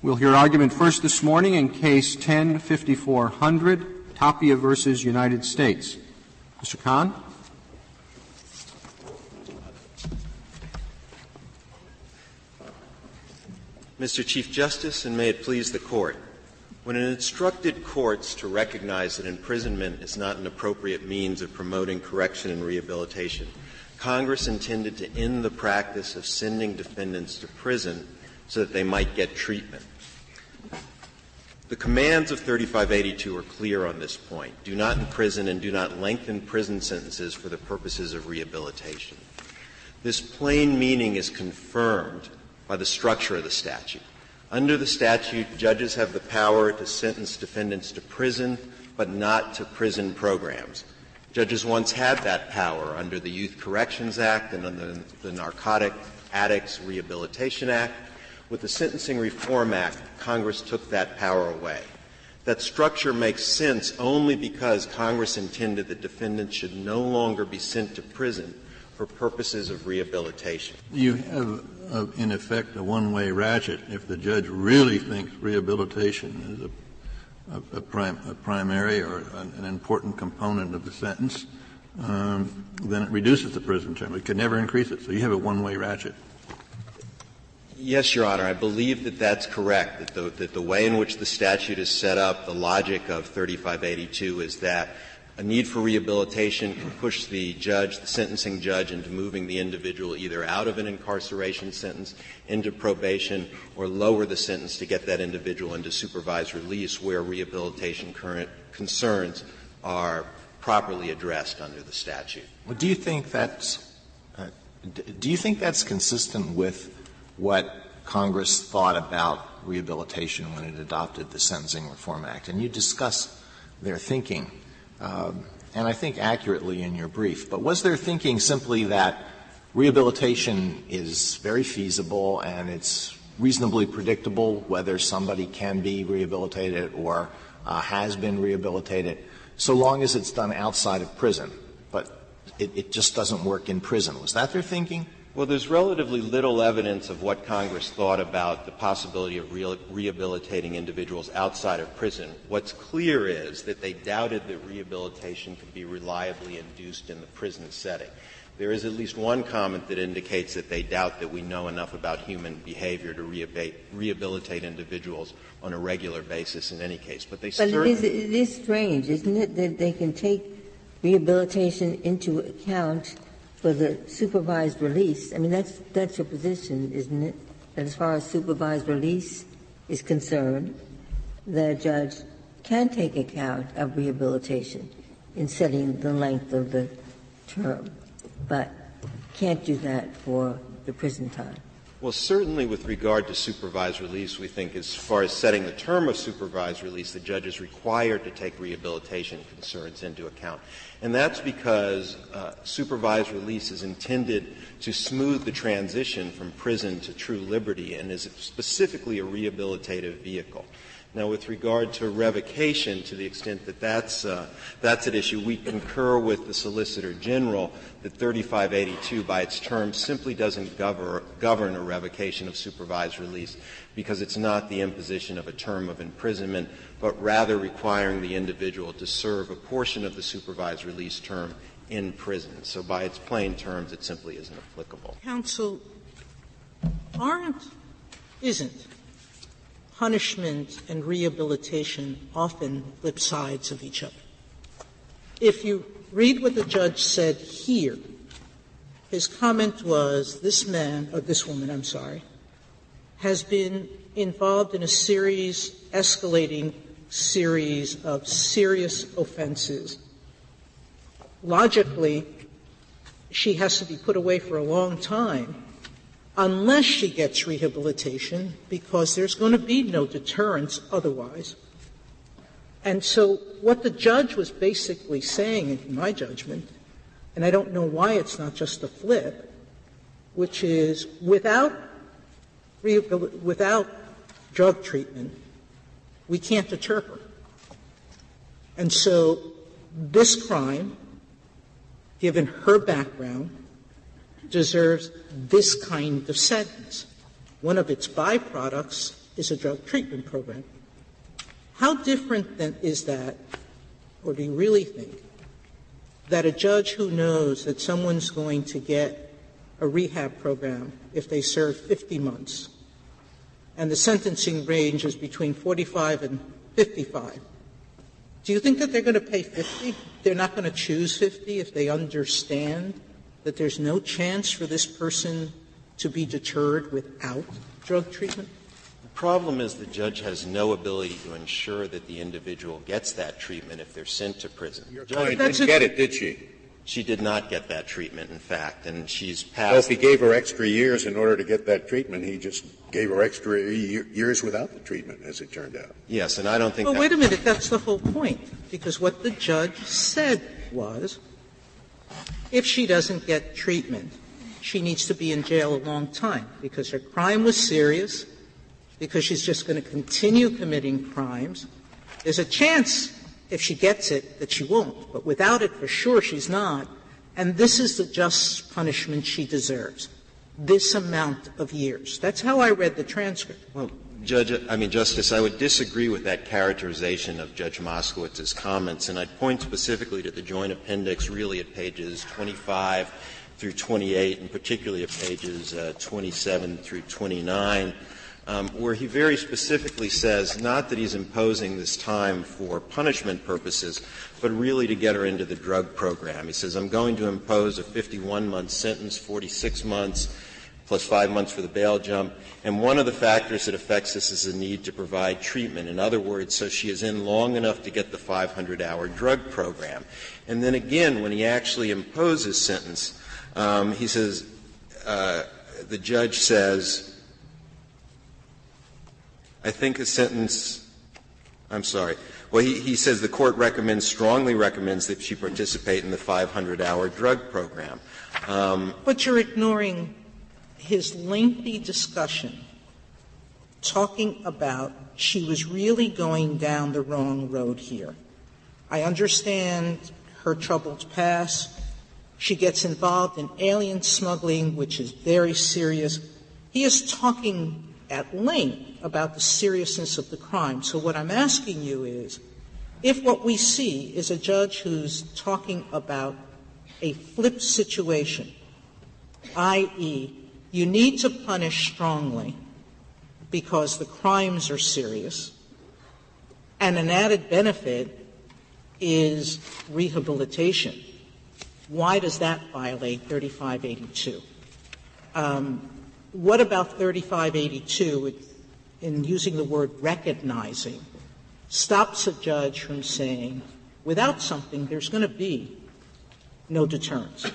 We'll hear argument first this morning in Case 10-5400, Tapia versus United States. Mr. Khan. Mr. Chief Justice, and may it please the Court, when it instructed courts to recognize that imprisonment is not an appropriate means of promoting correction and rehabilitation, Congress intended to end the practice of sending defendants to prison so that they might get treatment. The commands of 3582 are clear on this point. Do not imprison and do not lengthen prison sentences for the purposes of rehabilitation. This plain meaning is confirmed by the structure of the statute. Under the statute, judges have the power to sentence defendants to prison, but not to prison programs. Judges once had that power under the Youth Corrections Act and under the Narcotic Addicts Rehabilitation Act. With the Sentencing Reform Act, Congress took that power away. That structure makes sense only because Congress intended that defendants should no longer be sent to prison for purposes of rehabilitation. You have, in effect, a one-way ratchet. If the judge really thinks rehabilitation is a primary or an important component of the sentence, then it reduces the prison term. It could never increase it. So you have a one-way ratchet. Yes, Your Honor. I believe that that's correct, that the way in which the statute is set up, the logic of 3582 is that a need for rehabilitation can push the judge, the sentencing judge, into moving the individual either out of an incarceration sentence into probation or lower the sentence to get that individual into supervised release where rehabilitation concerns are properly addressed under the statute. Well, do you think that's consistent with what Congress thought about rehabilitation when it adopted the Sentencing Reform Act? And you discuss their thinking, and I think accurately in your brief. But was their thinking simply that rehabilitation is very feasible and it's reasonably predictable whether somebody can be rehabilitated or has been rehabilitated, so long as it's done outside of prison, but it just doesn't work in prison? Was that their thinking? Well, there's relatively little evidence of what Congress thought about the possibility of rehabilitating individuals outside of prison. What's clear is that they doubted that rehabilitation could be reliably induced in the prison setting. There is at least one comment that indicates that they doubt that we know enough about human behavior to rehabilitate individuals on a regular basis in any case. But it is strange, isn't it, that they can take rehabilitation into account for the supervised release. I mean, that's your position, isn't it? That as far as supervised release is concerned, the judge can take account of rehabilitation in setting the length of the term, but can't do that for the prison time. Well, certainly with regard to supervised release, we think as far as setting the term of supervised release, the judge is required to take rehabilitation concerns into account. And that's because supervised release is intended to smooth the transition from prison to true liberty and is specifically a rehabilitative vehicle. Now, with regard to revocation, to the extent that that's at issue, we concur with the Solicitor General that 3582, by its term, simply doesn't govern a revocation of supervised release because it's not the imposition of a term of imprisonment, but rather requiring the individual to serve a portion of the supervised release term in prison. So by its plain terms, it simply isn't applicable. Counsel, isn't punishment and rehabilitation often flip sides of each other? If you read what the judge said here, his comment was this woman, has been involved in a escalating series of serious offenses. Logically, she has to be put away for a long time unless she gets rehabilitation, because there's going to be no deterrence otherwise. And so what the judge was basically saying, in my judgment, and I don't know why it's not just a flip, which is without drug treatment, we can't deter her. And so this crime, given her background, deserves this kind of sentence. One of its byproducts is a drug treatment program. How different then is that, or do you really think, that a judge who knows that someone's going to get a rehab program if they serve 50 months, and the sentencing range is between 45 and 55, do you think that they're going to pay 50? They're not going to choose 50 if they understand that there's no chance for this person to be deterred without drug treatment? The problem is the judge has no ability to ensure that the individual gets that treatment if they're sent to prison. Your client didn't get it, did she? She did not get that treatment, in fact, and she's Well, if passed. he gave her extra years in order to get that treatment, he just gave her extra years without the treatment, as it turned out. Yes, and I don't think Well, that. wait a minute. That's the whole point. Because what the judge said was, if she doesn't get treatment, she needs to be in jail a long time because her crime was serious, because she's just going to continue committing crimes. There's a chance, if she gets it, that she won't. But without it, for sure she's not. And this is the just punishment she deserves, this amount of years. That's how I read the transcript. Well, Justice, I would disagree with that characterization of Judge Moskowitz's comments, and I'd point specifically to the joint appendix, really at pages 25 through 28, and particularly at pages 27 through 29, where he very specifically says not that he's imposing this time for punishment purposes, but really to get her into the drug program. He says, I'm going to impose a 51-month sentence, 46 months, plus 5 months for the bail jump, and one of the factors that affects this is the need to provide treatment. In other words, so she is in long enough to get the 500-hour drug program. And then again, when he actually imposes sentence, he says, the judge says, I think a sentence — I'm sorry. Well, he says the court strongly recommends that she participate in the 500-hour drug program. But you're ignoring his lengthy discussion talking about she was really going down the wrong road here. I understand her troubled past. She gets involved in alien smuggling, which is very serious. He is talking at length about the seriousness of the crime. So what I'm asking you is, if what we see is a judge who's talking about a flipped situation, i.e., you need to punish strongly because the crimes are serious, and an added benefit is rehabilitation, why does that violate 3582? What about 3582, in using the word recognizing, stops a judge from saying, without something, there's going to be no deterrence?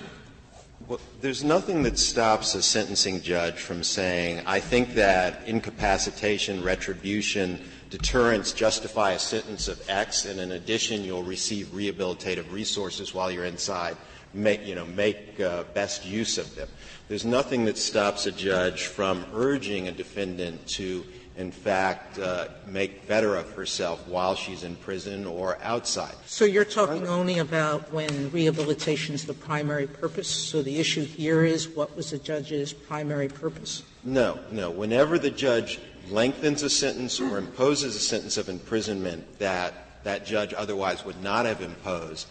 Well, there's nothing that stops a sentencing judge from saying, I think that incapacitation, retribution, deterrence justify a sentence of X, and in addition you'll receive rehabilitative resources while you're inside. Make best use of them. There's nothing that stops a judge from urging a defendant to, in fact, make better of herself while she's in prison or outside. So you're talking only about when rehabilitation is the primary purpose? So the issue here is, what was the judge's primary purpose? No. Whenever the judge lengthens a sentence or imposes a sentence of imprisonment that judge otherwise would not have imposed,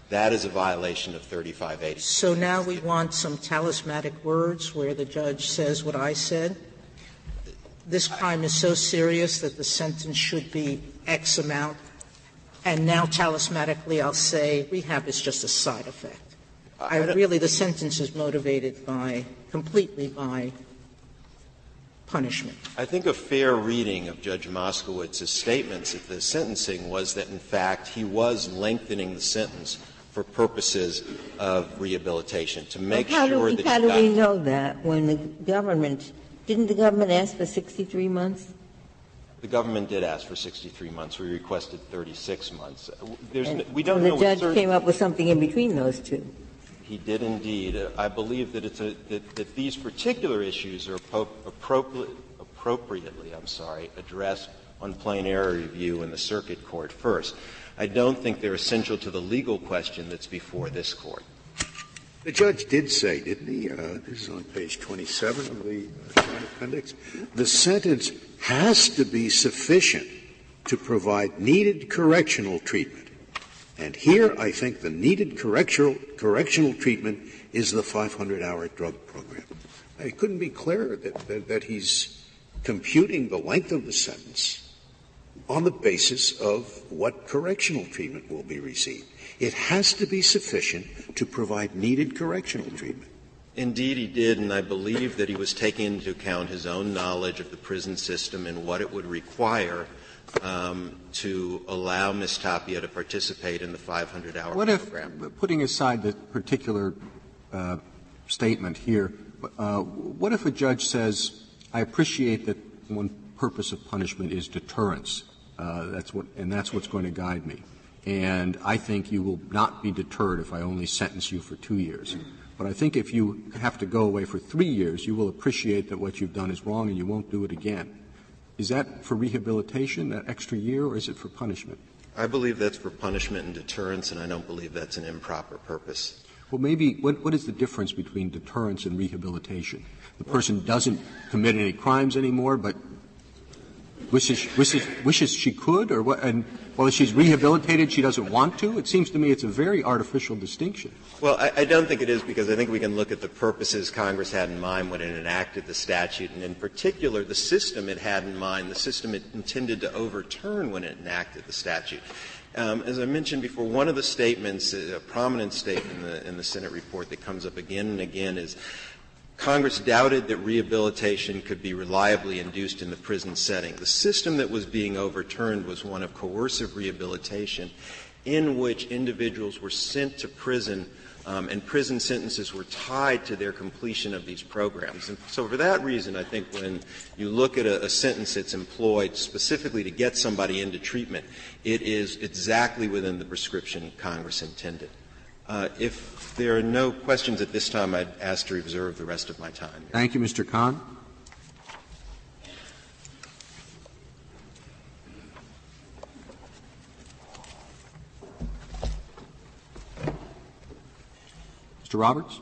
that is a violation of 3580. So now we want some talismanic words where the judge says what I said? This crime is so serious that the sentence should be X amount, and now talismanically I'll say rehab is just a side effect. The sentence is motivated completely by punishment. I think a fair reading of Judge Moskowitz's statements at the sentencing was that, in fact, he was lengthening the sentence for purposes of rehabilitation, to make sure that how do we know that when the government — didn't the government ask for 63 months? The government did ask for 63 months. We requested 36 months. We and don't know. The judge came up with something in between those two. He did indeed. I believe that that these particular issues are appropriately addressed on plain error review in the circuit court first. I don't think they're essential to the legal question that's before this court. The judge did say, didn't he, this is on page 27 of the joint appendix, the sentence has to be sufficient to provide needed correctional treatment. And here I think the needed correctional treatment is the 500-hour drug program. It couldn't be clearer that he's computing the length of the sentence on the basis of what correctional treatment will be received. It has to be sufficient to provide needed correctional treatment. Indeed, he did, and I believe that he was taking into account his own knowledge of the prison system and what it would require to allow Ms. Tapia to participate in the 500-hour program. What if, putting aside the particular statement here, what if a judge says, I appreciate that one purpose of punishment is deterrence, that's what's going to guide me, and I think you will not be deterred if I only sentence you for 2 years. But I think if you have to go away for 3 years, you will appreciate that what you've done is wrong and you won't do it again. Is that for rehabilitation, that extra year, or is it for punishment? I believe that's for punishment and deterrence, and I don't believe that's an improper purpose. Well, maybe what is the difference between deterrence and rehabilitation? The person doesn't commit any crimes anymore, but wishes she could, or what? And while she's rehabilitated, she doesn't want to. It seems to me it's a very artificial distinction. Well, I don't think it is, because I think we can look at the purposes Congress had in mind when it enacted the statute, and in particular the system it had in mind, the system it intended to overturn when it enacted the statute. As I mentioned before, one of the statements, a prominent statement in the Senate report that comes up again and again, is Congress doubted that rehabilitation could be reliably induced in the prison setting. The system that was being overturned was one of coercive rehabilitation, in which individuals were sent to prison and prison sentences were tied to their completion of these programs. And so for that reason, I think when you look at a sentence that's employed specifically to get somebody into treatment, it is exactly within the prescription Congress intended. If there are no questions at this time, I'd ask to reserve the rest of my time. Thank you, Mr. Kahn. Mr. Roberts.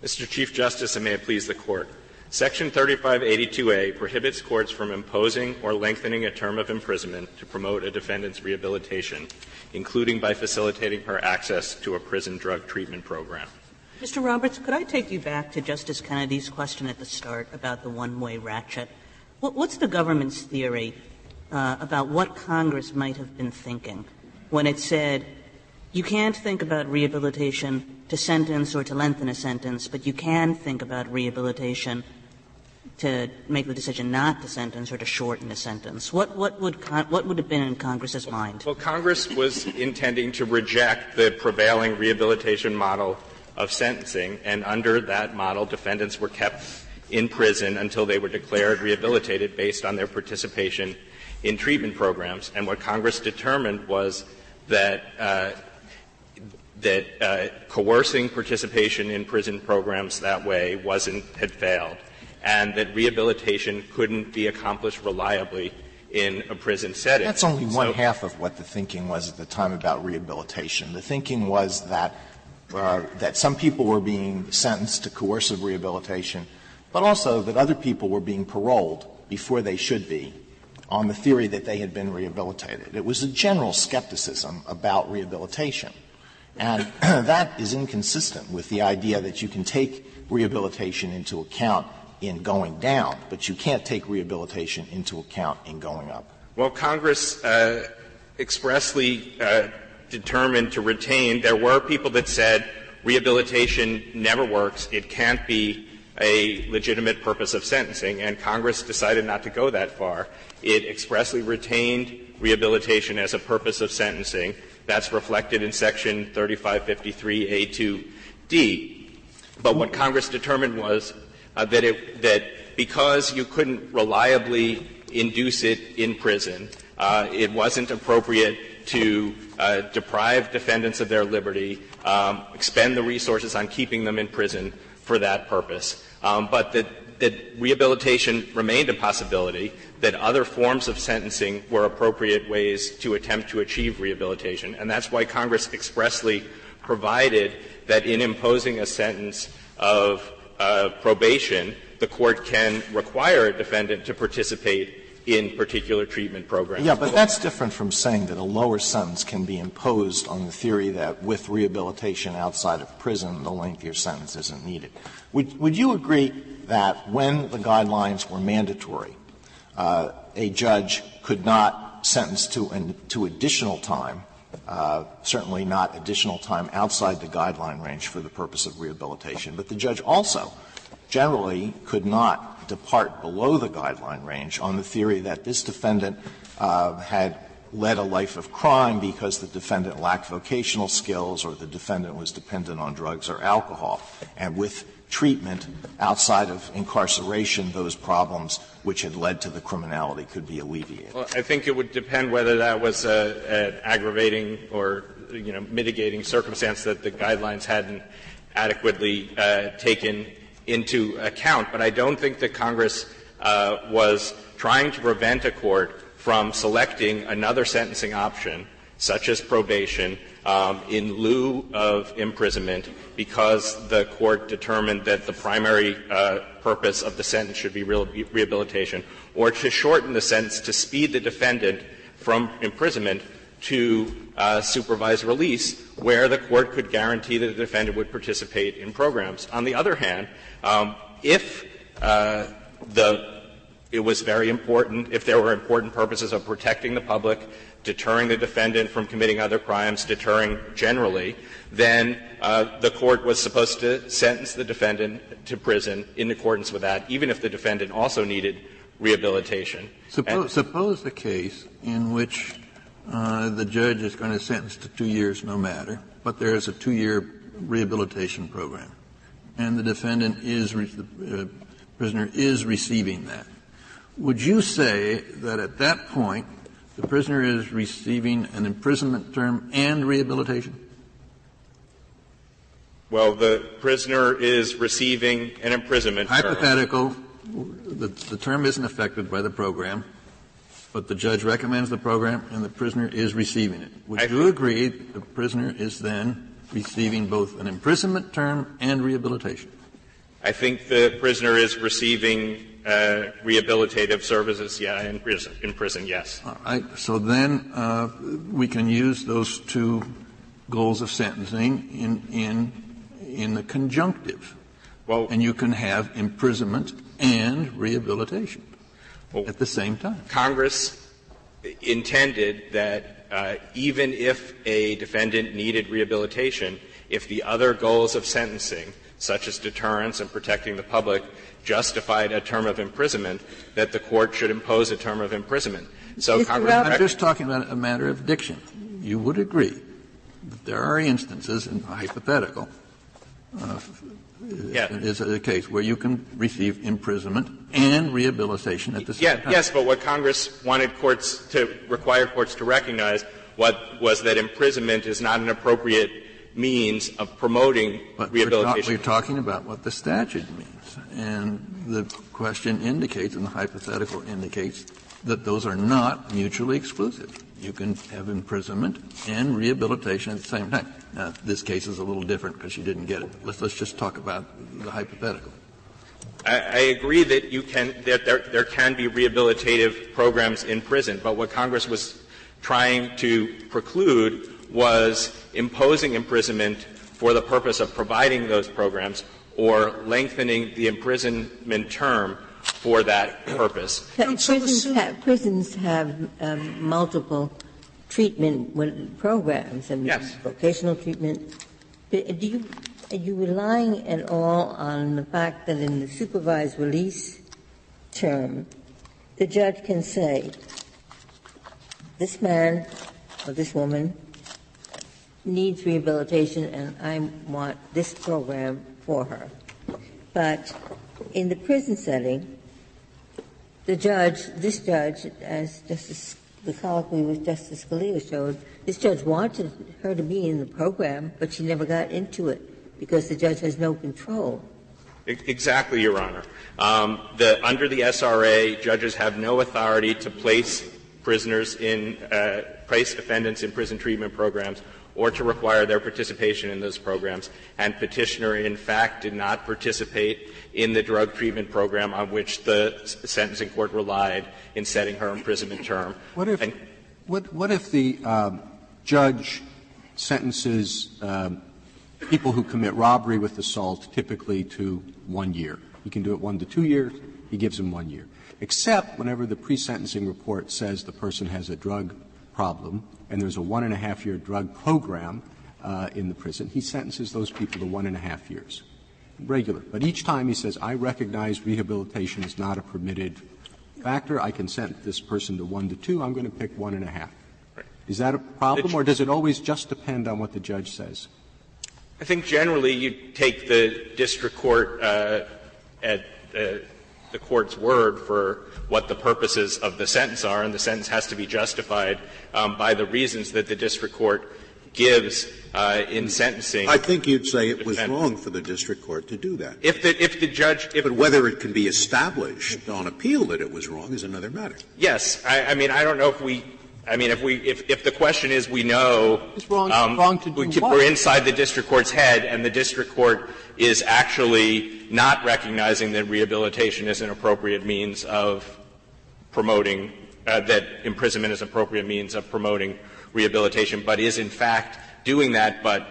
Mr. Chief Justice, and may it please the Court. Section 3582A prohibits courts from imposing or lengthening a term of imprisonment to promote a defendant's rehabilitation, including by facilitating her access to a prison drug treatment program. Mr. Roberts, could I take you back to Justice Kennedy's question at the start about the one-way ratchet? What's the government's theory about what Congress might have been thinking when it said, you can't think about rehabilitation to sentence or to lengthen a sentence, but you can think about rehabilitation to make the decision not to sentence or to shorten a sentence? What would have been in Congress's mind? Well, Congress was intending to reject the prevailing rehabilitation model of sentencing, and under that model, defendants were kept in prison until they were declared rehabilitated based on their participation in treatment programs. And what Congress determined was that coercing participation in prison programs that way had failed, and that rehabilitation couldn't be accomplished reliably in a prison setting. That's only one half of what the thinking was at the time about rehabilitation. The thinking was that some people were being sentenced to coercive rehabilitation, but also that other people were being paroled before they should be on the theory that they had been rehabilitated. It was a general skepticism about rehabilitation. And that is inconsistent with the idea that you can take rehabilitation into account in going down, but you can't take rehabilitation into account in going up. Well, Congress expressly determined to retain. There were people that said rehabilitation never works. It can't be a legitimate purpose of sentencing, and Congress decided not to go that far. It expressly retained rehabilitation as a purpose of sentencing. That's reflected in Section 3553A2D. But what Congress determined was that because you couldn't reliably induce it in prison, it wasn't appropriate to deprive defendants of their liberty, expend the resources on keeping them in prison for that purpose. But that rehabilitation remained a possibility, that other forms of sentencing were appropriate ways to attempt to achieve rehabilitation. And that's why Congress expressly provided that in imposing a sentence of probation, the court can require a defendant to participate in particular treatment programs. Yeah, but that's different from saying that a lower sentence can be imposed on the theory that with rehabilitation outside of prison, the lengthier sentence isn't needed. Would you agree that when the guidelines were mandatory, a judge could not sentence to additional time, certainly not additional time outside the guideline range for the purpose of rehabilitation, but the judge also generally could not depart below the guideline range on the theory that this defendant had led a life of crime because the defendant lacked vocational skills or the defendant was dependent on drugs or alcohol. And with treatment outside of incarceration, those problems which had led to the criminality could be alleviated. Well, I think it would depend whether that was an aggravating or, mitigating circumstance that the guidelines hadn't adequately taken into account. But I don't think that Congress was trying to prevent a court from selecting another sentencing option, such as probation, in lieu of imprisonment, because the court determined that the primary purpose of the sentence should be rehabilitation, or to shorten the sentence to speed the defendant from imprisonment to supervised release, where the court could guarantee that the defendant would participate in programs. On the other hand, if it was very important, if there were important purposes of protecting the public, deterring the defendant from committing other crimes, deterring generally, then the court was supposed to sentence the defendant to prison in accordance with that, even if the defendant also needed rehabilitation. Suppose the case in which the judge is going to sentence to 2 years no matter, but there is a 2-year rehabilitation program, and the defendant the prisoner is receiving that. Would you say that at that point the prisoner is receiving an imprisonment term and rehabilitation? Well, the prisoner is receiving an imprisonment term. Hypothetical, the term isn't affected by the program, but the judge recommends the program and the prisoner is receiving it. Would you agree that the prisoner is then receiving both an imprisonment term and rehabilitation? I think the prisoner is receiving rehabilitative services, in prison, yes. All right. So then we can use those two goals of sentencing in the conjunctive. Well, and you can have imprisonment and rehabilitation at the same time. Congress intended that even if a defendant needed rehabilitation, if the other goals of sentencing, such as deterrence and protecting the public, justified a term of imprisonment, that the court should impose a term of imprisonment. So Congress — I'm just talking about a matter of diction. You would agree that there are instances, in hypothetical, is a case where you can receive imprisonment and rehabilitation at the same time. Yes, but what Congress wanted courts to require courts to recognize was that imprisonment is not an appropriate means of promoting rehabilitation. We're talking about what the statute means, and the question indicates, and the hypothetical indicates, that those are not mutually exclusive. You can have imprisonment and rehabilitation at the same time. Now, this case is a little different because you didn't get it. Let's just talk about the hypothetical. I agree that there can be rehabilitative programs in prison, but what Congress was trying to preclude was imposing imprisonment for the purpose of providing those programs or lengthening the imprisonment term for that purpose. Prisons have multiple treatment programs, Yes. Vocational treatment. Are you relying at all on the fact that in the supervised release term, the judge can say, this man or this woman needs rehabilitation and I want this program for her. But in the prison setting, this judge, as the colloquy with Justice Scalia showed, this judge wanted her to be in the program, but she never got into it because the judge has no control. Exactly, Your Honor. Under the SRA, judges have no authority to place prisoners place defendants in prison treatment programs or to require their participation in those programs. And petitioner, in fact, did not participate in the drug treatment program on which the sentencing court relied in setting her imprisonment term. What if the judge sentences people who commit robbery with assault typically to 1 year? He can do it 1 to 2 years. He gives them 1 year. Except whenever the pre-sentencing report says the person has a drug problem and there's a 1.5-year drug program in the prison, he sentences those people to 1.5 years. Regular. But each time he says, I recognize rehabilitation is not a permitted factor. I can sentence this person to 1 to 2. I'm going to pick 1.5. Right. Is that a problem, or does it always just depend on what the judge says? I think generally you take the district court at the court's word for what the purposes of the sentence are, and the sentence has to be justified by the reasons that the district court gives in sentencing. I think you'd say it was wrong for the district court to do that. If the judge, but whether it can be established on appeal that it was wrong is another matter. Yes, I mean I don't know if we. I mean, if the question is we know it's wrong to do what? We're inside the district court's head, and the district court is actually not recognizing that rehabilitation is an appropriate means of promoting that imprisonment is an appropriate means of promoting rehabilitation, but is in fact doing that, but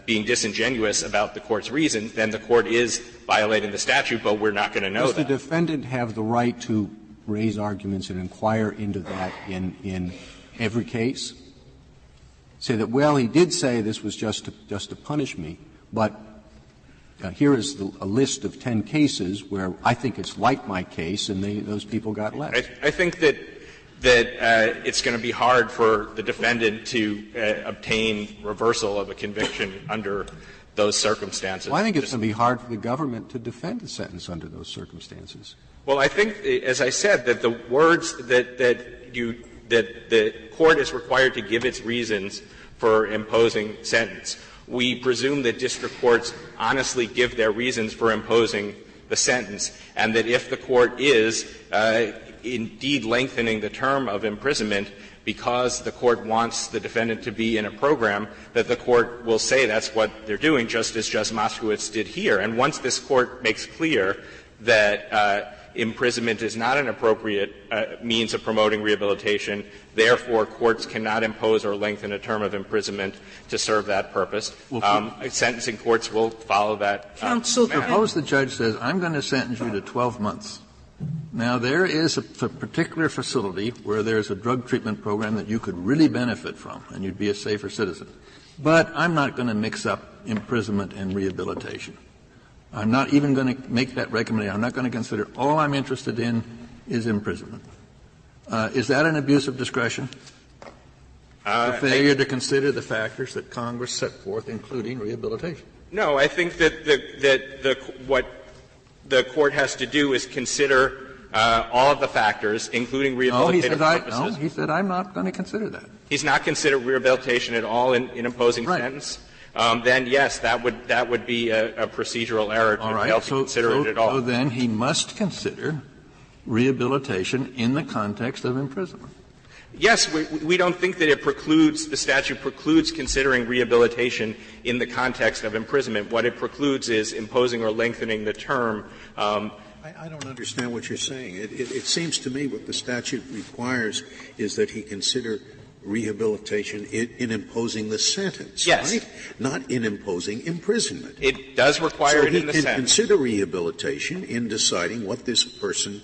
being disingenuous about the court's reasons, then the court is violating the statute, but we're not going to know that. Does the defendant have the right to raise arguments and inquire into that in every case? Say that, well, he did say this was just to punish me, but here is a list of 10 cases where I think it's like my case, and those people got less. I think that it's going to be hard for the defendant to obtain reversal of a conviction under those circumstances. Well, I think it's going to be hard for the government to defend a sentence under those circumstances. Well, I think, as I said, that the words that the court is required to give its reasons for imposing sentence. We presume that district courts honestly give their reasons for imposing the sentence, and that if the court is indeed lengthening the term of imprisonment because the court wants the defendant to be in a program, that the court will say that's what they're doing, just as Judge Moskowitz did here. And once this court makes clear that imprisonment is not an appropriate means of promoting rehabilitation, therefore courts cannot impose or lengthen a term of imprisonment to serve that purpose. Sentencing courts will follow that. Counsel, suppose the judge says, I'm going to sentence you to 12 months. Now, there is a particular facility where there's a drug treatment program that you could really benefit from, and you'd be a safer citizen. But I'm not going to mix up imprisonment and rehabilitation. I'm not even going to make that recommendation. I'm not going to consider all I'm interested in is imprisonment. Is that an abuse of discretion? The failure to consider the factors that Congress set forth, including rehabilitation? No, I think that what the court has to do is consider all of the factors, including rehabilitative purposes. He said, I'm not going to consider that. He's not considered rehabilitation at all in imposing sentence. Then yes, that would be a procedural error to fail to consider it at all. So then he must consider rehabilitation in the context of imprisonment. Yes, we don't think that the statute precludes considering rehabilitation in the context of imprisonment. What it precludes is imposing or lengthening the term. I don't understand what you're saying. It seems to me what the statute requires is that he consider rehabilitation in imposing the sentence, yes. Right? Not in imposing imprisonment. It does require it in the sentence. So he can consider rehabilitation in deciding what this person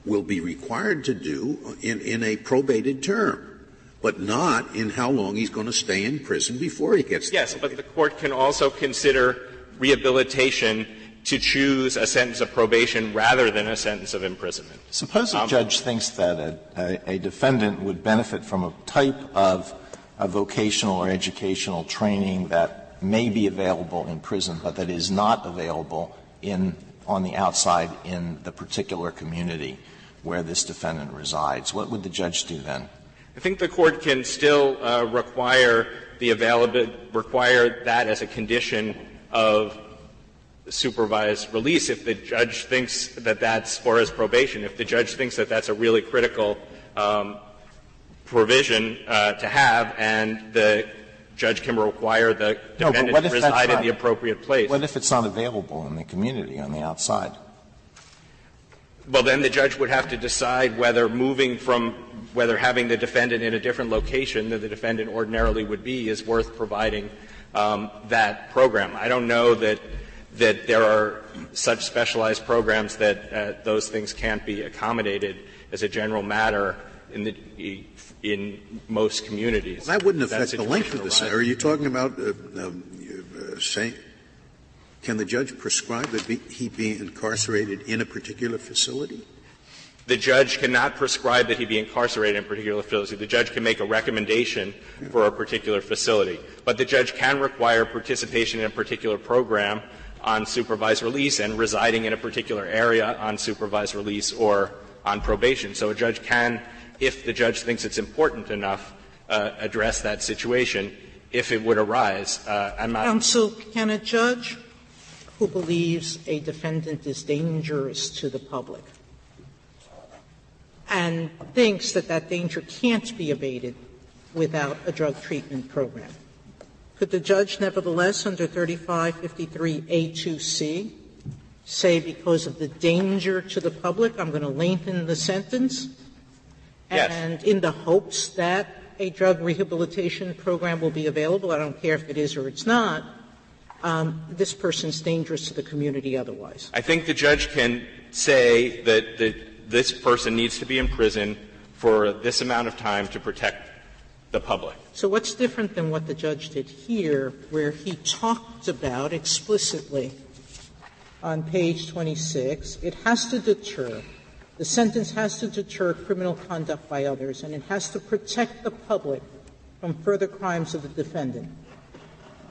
will be required to do in a probated term, but not in how long he's going to stay in prison before he gets there. Yes, but the court can also consider rehabilitation to choose a sentence of probation rather than a sentence of imprisonment. Suppose a judge thinks that a defendant would benefit from a type of a vocational or educational training that may be available in prison, but that is not available on the outside in the particular community where this defendant resides. What would the judge do then? I think the court can still require that as a condition of supervised release if the judge thinks that that's, or as probation, if the judge thinks that that's a really critical provision to have, and the judge can require the defendant to reside in the appropriate place. What if it's not available in the community on the outside? Well, then the judge would have to decide whether having the defendant in a different location than the defendant ordinarily would be is worth providing that program. I don't know that there are such specialized programs that those things can't be accommodated as a general matter in most communities. Well, that wouldn't affect the length of the sentence. Are you talking about saying, can the judge prescribe that he be incarcerated in a particular facility? The judge cannot prescribe that he be incarcerated in a particular facility. The judge can make a recommendation for a particular facility. But the judge can require participation in a particular program on supervised release and residing in a particular area on supervised release or on probation. So a judge can, if the judge thinks it's important enough, address that situation if it would arise. Counsel, can a judge who believes a defendant is dangerous to the public and thinks that that danger can't be abated without a drug treatment program, could the judge nevertheless under 3553A2C say because of the danger to the public, I'm going to lengthen the sentence? Yes. And in the hopes that a drug rehabilitation program will be available, I don't care if it is or it's not, this person's dangerous to the community otherwise. I think the judge can say that this person needs to be in prison for this amount of time to protect the public. So what's different than what the judge did here, where he talked about explicitly on page 26, it has to deter, the sentence has to deter criminal conduct by others, and it has to protect the public from further crimes of the defendant.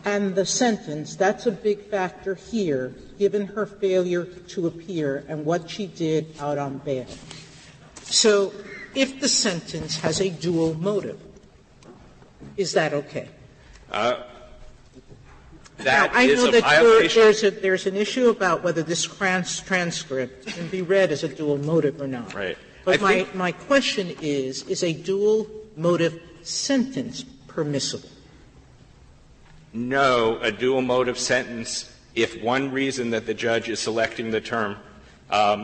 And the sentence, that's a big factor here, given her failure to appear and what she did out on bail. So if the sentence has a dual motive, is that okay? That now, I is know a that violation. there's an issue about whether this transcript can be read as a dual motive or not. Right. But my question is a dual motive sentence permissible? No, a dual motive sentence, if one reason that the judge is selecting the term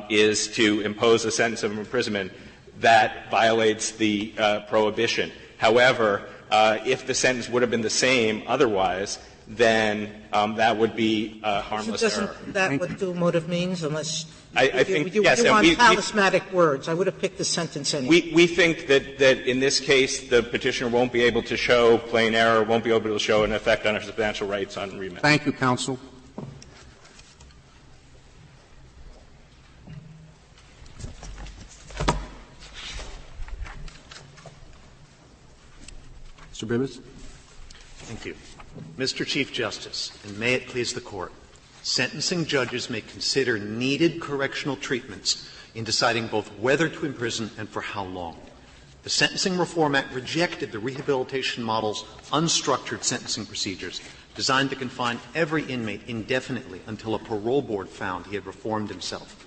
is to impose a sentence of imprisonment, that violates the prohibition. However, if the sentence would have been the same otherwise, then that would be harmless error. Doesn't that what dual motive means? Unless I think, you yes. want talismanic words. I would have picked the sentence anyway. We think that in this case the petitioner won't be able to show plain error, won't be able to show an effect on her substantial rights on remand. Thank you, counsel. Mr. Bibas. Thank you. Mr. Chief Justice, and may it please the Court, sentencing judges may consider needed correctional treatments in deciding both whether to imprison and for how long. The Sentencing Reform Act rejected the rehabilitation model's unstructured sentencing procedures designed to confine every inmate indefinitely until a parole board found he had reformed himself.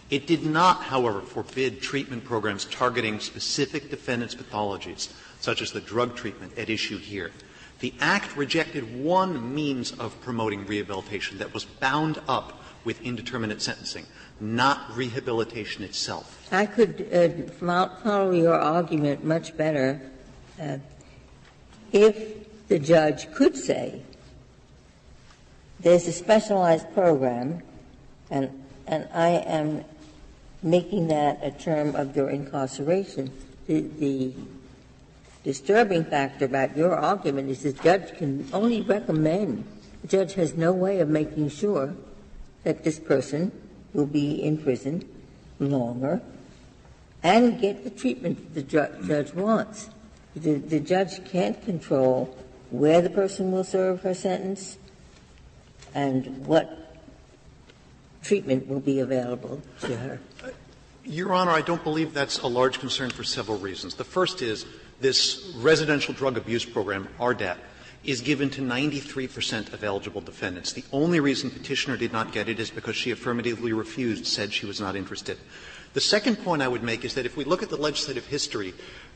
It did not, however, forbid treatment programs targeting specific defendants' pathologies, such as the drug treatment at issue here. The Act rejected one means of promoting rehabilitation that was bound up with indeterminate sentencing, not rehabilitation itself. I could follow your argument much better if the judge could say there's a specialized program and I am making that a term of your incarceration. The disturbing factor about your argument is the judge can only recommend. The judge has no way of making sure that this person will be in prison longer and get the treatment the judge wants. The judge can't control where the person will serve her sentence and what treatment will be available to her. Your Honor, I don't believe that's a large concern for several reasons. The first is this residential drug abuse program, RDAP, is given to 93% of eligible defendants. The only reason Petitioner did not get it is because she affirmatively refused, said she was not interested. The second point I would make is that if we look at the legislative history,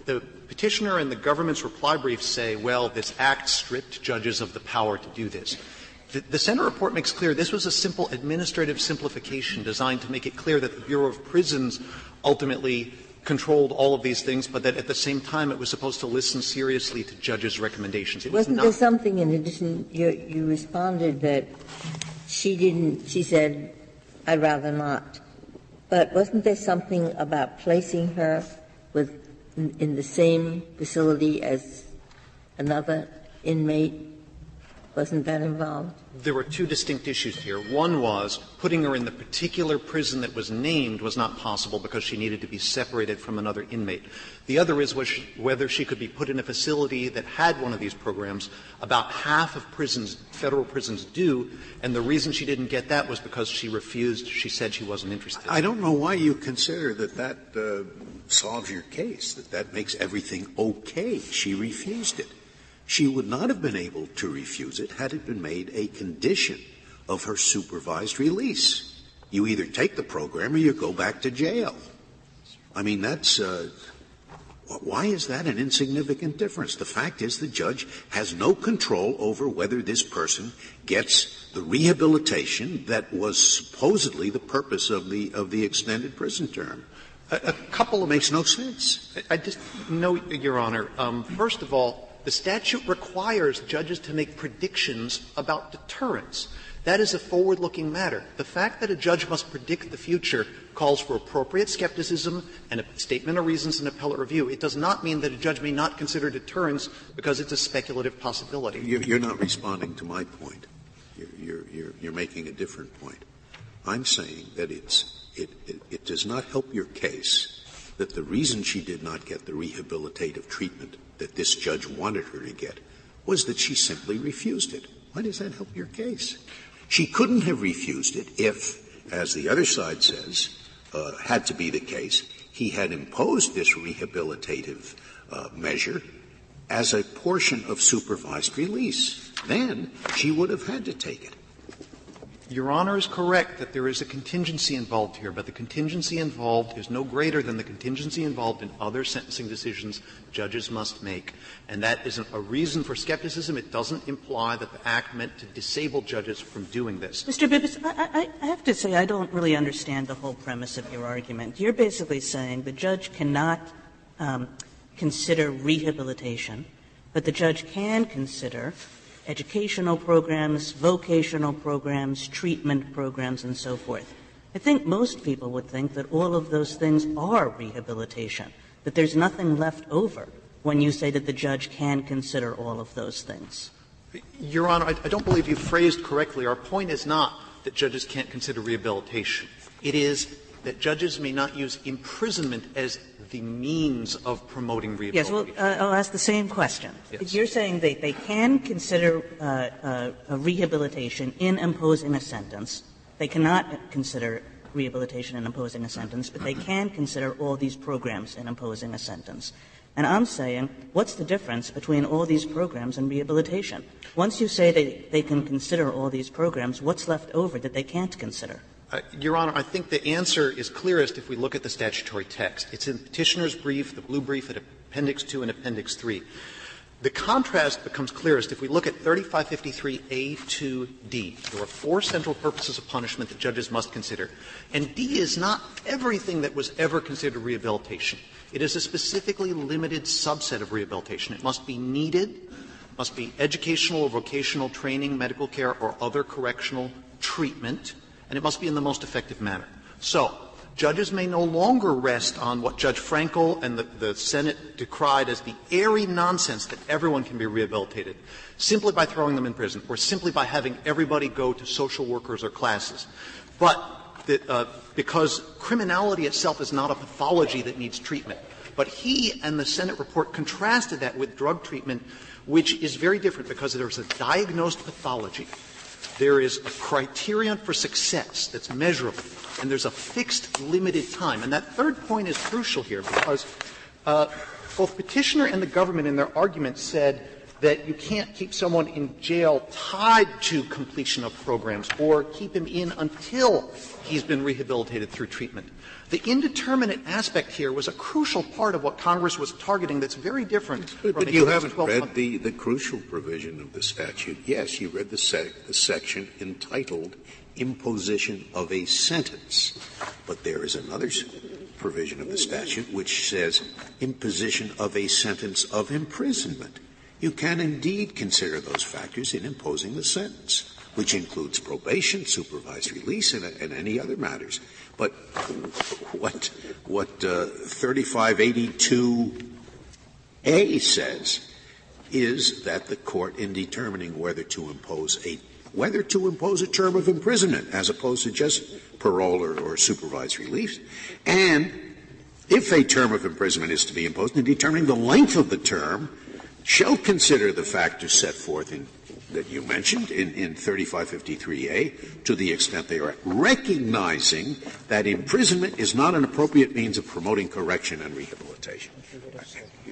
the petitioner and the government's reply brief say, well, this act stripped judges of the power to do this. The Senate report makes clear this was a simple administrative simplification designed to make it clear that the Bureau of Prisons ultimately controlled all of these things, but that at the same time it was supposed to listen seriously to judges' recommendations. It Wasn't there something in addition? You responded that she said, I'd rather not. But wasn't there something about placing her in the same facility as another inmate? Wasn't that involved? There were two distinct issues here. One was putting her in the particular prison that was named was not possible because she needed to be separated from another inmate. The other is whether she could be put in a facility that had one of these programs. About half of prisons, federal prisons, do, and the reason she didn't get that was because she refused. She said she wasn't interested. I don't know why you consider that solves your case, that makes everything okay. She refused it. She would not have been able to refuse it had it been made a condition of her supervised release. You either take the program or you go back to jail. I mean, that's why is that an insignificant difference? The fact is the judge has no control over whether this person gets the rehabilitation that was supposedly the purpose of the extended prison term. A couple of makes no sense. I just note, Your Honor, first of all, the statute requires judges to make predictions about deterrence. That is a forward-looking matter. The fact that a judge must predict the future calls for appropriate skepticism and a statement of reasons in appellate review. It does not mean that a judge may not consider deterrence because it's a speculative possibility. You're not responding to my point. You're making a different point. I'm saying that it does not help your case that the reason she did not get the rehabilitative treatment that this judge wanted her to get was that she simply refused it. Why does that help your case? She couldn't have refused it if, as the other side says, had to be the case, he had imposed this rehabilitative measure as a portion of supervised release. Then she would have had to take it. Your Honor is correct that there is a contingency involved here, but the contingency involved is no greater than the contingency involved in other sentencing decisions judges must make. And that isn't a reason for skepticism. It doesn't imply that the Act meant to disable judges from doing this. Mr. Bibas, I have to say I don't really understand the whole premise of your argument. You're basically saying the judge cannot consider rehabilitation, but the judge can consider educational programs, vocational programs, treatment programs, and so forth. I think most people would think that all of those things are rehabilitation, that there's nothing left over when you say that the judge can consider all of those things. Your Honor, I don't believe you phrased correctly. Our point is not that judges can't consider rehabilitation. It is that judges may not use imprisonment as the means of promoting rehabilitation. Yes, well, I'll ask the same question. Yes. You're saying they can consider a rehabilitation in imposing a sentence. They cannot consider rehabilitation in imposing a sentence, but they can consider all these programs in imposing a sentence. And I'm saying, what's the difference between all these programs and rehabilitation? Once you say they can consider all these programs, what's left over that they can't consider? Your Honor, I think the answer is clearest if we look at the statutory text. It's in Petitioner's brief, the blue brief at Appendix 2 and Appendix 3. The contrast becomes clearest if we look at 3553A2D. There are 4 central purposes of punishment that judges must consider. And D is not everything that was ever considered rehabilitation. It is a specifically limited subset of rehabilitation. It must be needed, must be educational or vocational training, medical care, or other correctional treatment, and it must be in the most effective manner. So, judges may no longer rest on what Judge Frankel and the Senate decried as the airy nonsense that everyone can be rehabilitated simply by throwing them in prison or simply by having everybody go to social workers or classes. But because criminality itself is not a pathology that needs treatment. But he and the Senate report contrasted that with drug treatment, which is very different because there's a diagnosed pathology. There is a criterion for success that's measurable, and there's a fixed, limited time. And that third point is crucial here because both Petitioner and the government in their argument said that you can't keep someone in jail tied to completion of programs or keep him in until he's been rehabilitated through treatment. The indeterminate aspect here was a crucial part of what Congress was targeting that's very different from But you haven't read the crucial provision of the statute. Yes, you read the section entitled Imposition of a Sentence. But there is another provision of the statute which says imposition of a sentence of imprisonment. You can indeed consider those factors in imposing the sentence, which includes probation, supervised release, and any other matters. But what 3582A says is that the court, in determining whether to impose a term of imprisonment as opposed to just parole or supervised release, and if a term of imprisonment is to be imposed, in determining the length of the term, shall consider the factors set forth that you mentioned in 3553A to the extent they are recognizing that imprisonment is not an appropriate means of promoting correction and rehabilitation.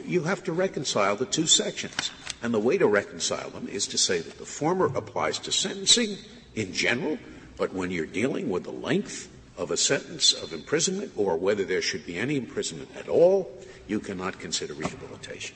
You have to reconcile the two sections. And the way to reconcile them is to say that the former applies to sentencing in general, but when you're dealing with the length of a sentence of imprisonment or whether there should be any imprisonment at all, you cannot consider rehabilitation.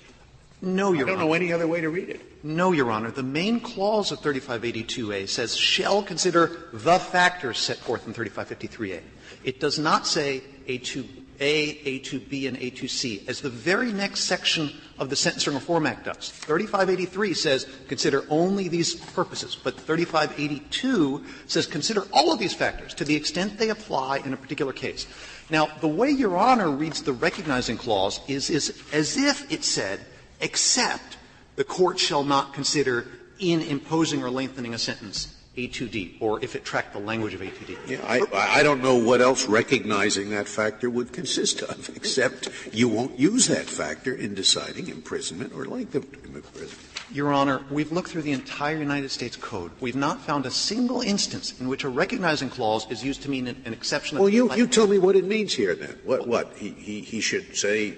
No, Your Honor. I don't know any other way to read it. No, Your Honor. The main clause of 3582A says shall consider the factors set forth in 3553A. It does not say A2A, A2B, and A2C, as the very next section of the Sentencing Reform Act does. 3583 says consider only these purposes, but 3582 says consider all of these factors to the extent they apply in a particular case. Now, the way Your Honor reads the recognizing clause is as if it said, except the court shall not consider in imposing or lengthening a sentence A2D, or if it tracked the language of A2D. Yeah, I don't know what else recognizing that factor would consist of, except you won't use that factor in deciding imprisonment or length of imprisonment. Your Honor, we've looked through the entire United States Code. We've not found a single instance in which a recognizing clause is used to mean an exception. Well, you tell me what it means here then. What? He should say,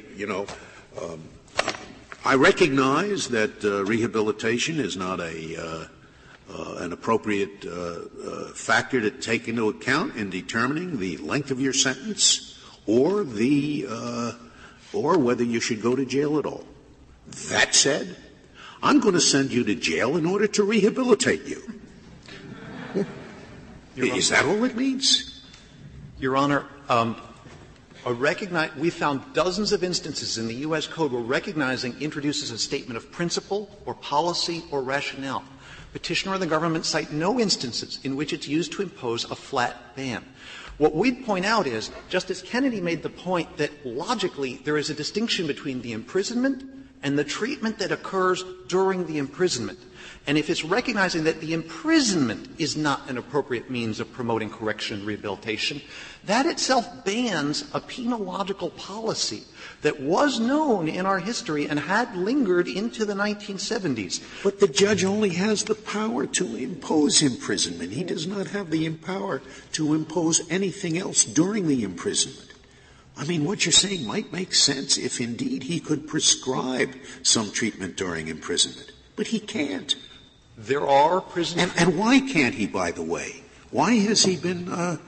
I recognize that rehabilitation is not an appropriate factor to take into account in determining the length of your sentence or or whether you should go to jail at all. That said, I'm going to send you to jail in order to rehabilitate you. Is that all it means? Your Honor, we found dozens of instances in the U.S. Code where recognizing introduces a statement of principle or policy or rationale. Petitioner and the government cite no instances in which it's used to impose a flat ban. What we'd point out is Justice Kennedy made the point that logically there is a distinction between the imprisonment and the treatment that occurs during the imprisonment. And if it's recognizing that the imprisonment is not an appropriate means of promoting correction and rehabilitation, that itself bans a penological policy that was known in our history and had lingered into the 1970s. But the judge only has the power to impose imprisonment. He does not have the power to impose anything else during the imprisonment. I mean, what you're saying might make sense if indeed he could prescribe some treatment during imprisonment. But he can't. There are prisons. And why can't he, by the way? Why has he been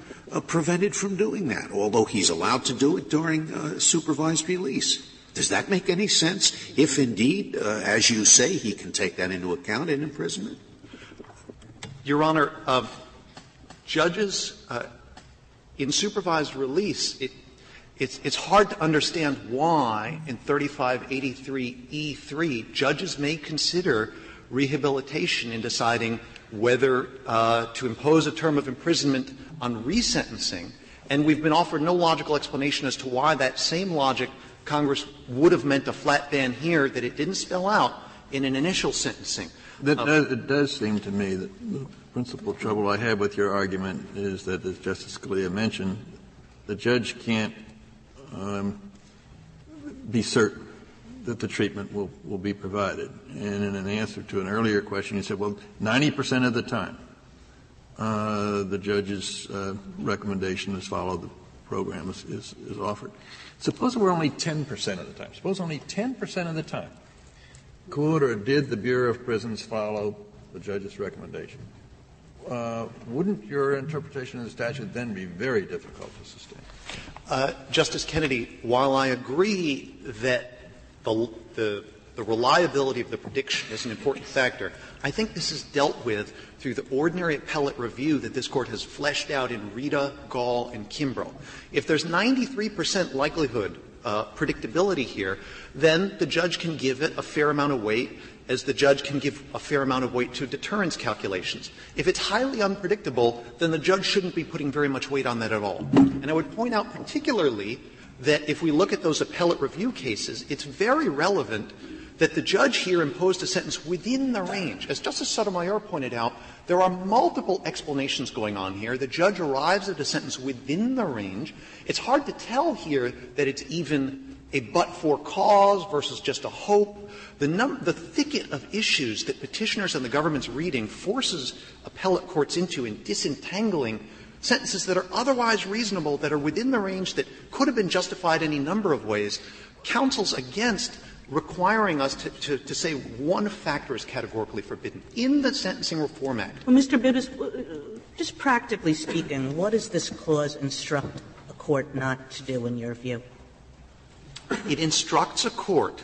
prevented from doing that, although he's allowed to do it during supervised release? Does that make any sense if indeed, as you say, he can take that into account in imprisonment? Your Honor, judges in supervised release, it's hard to understand why in 3583E3 judges may consider rehabilitation in deciding whether to impose a term of imprisonment on resentencing, and we've been offered no logical explanation as to why that same logic Congress would have meant a flat ban here that it didn't spell out in an initial sentencing. It does seem to me that the principal trouble I have with your argument is that, as Justice Scalia mentioned, the judge can't be certain that the treatment will be provided. And in an answer to an earlier question, you said, well, 90% of the time, the judge's recommendation is follow the program is offered. Suppose we're only 10% of the time. Suppose only 10% of the time could or did the Bureau of Prisons follow the judge's recommendation, wouldn't your interpretation of the statute then be very difficult to sustain? Justice Kennedy, while I agree that the reliability of the prediction is an important factor, I think this is dealt with through the ordinary appellate review that this Court has fleshed out in Rita, Gall, and Kimbrough. If there's 93% likelihood predictability here, then the judge can give it a fair amount of weight, as the judge can give a fair amount of weight to deterrence calculations. If it's highly unpredictable, then the judge shouldn't be putting very much weight on that at all. And I would point out particularly that if we look at those appellate review cases, it's very relevant that the judge here imposed a sentence within the range. As Justice Sotomayor pointed out, there are multiple explanations going on here. The judge arrives at a sentence within the range. It's hard to tell here that it's even a but-for cause versus just a hope. The thicket of issues that petitioners and the government's reading forces appellate courts into in disentangling sentences that are otherwise reasonable, that are within the range, that could have been justified any number of ways, counsels against requiring us to say one factor is categorically forbidden. In the Sentencing Reform Act. Well, Mr. Bibas, just practically speaking, what does this clause instruct a court not to do in your view? It instructs a court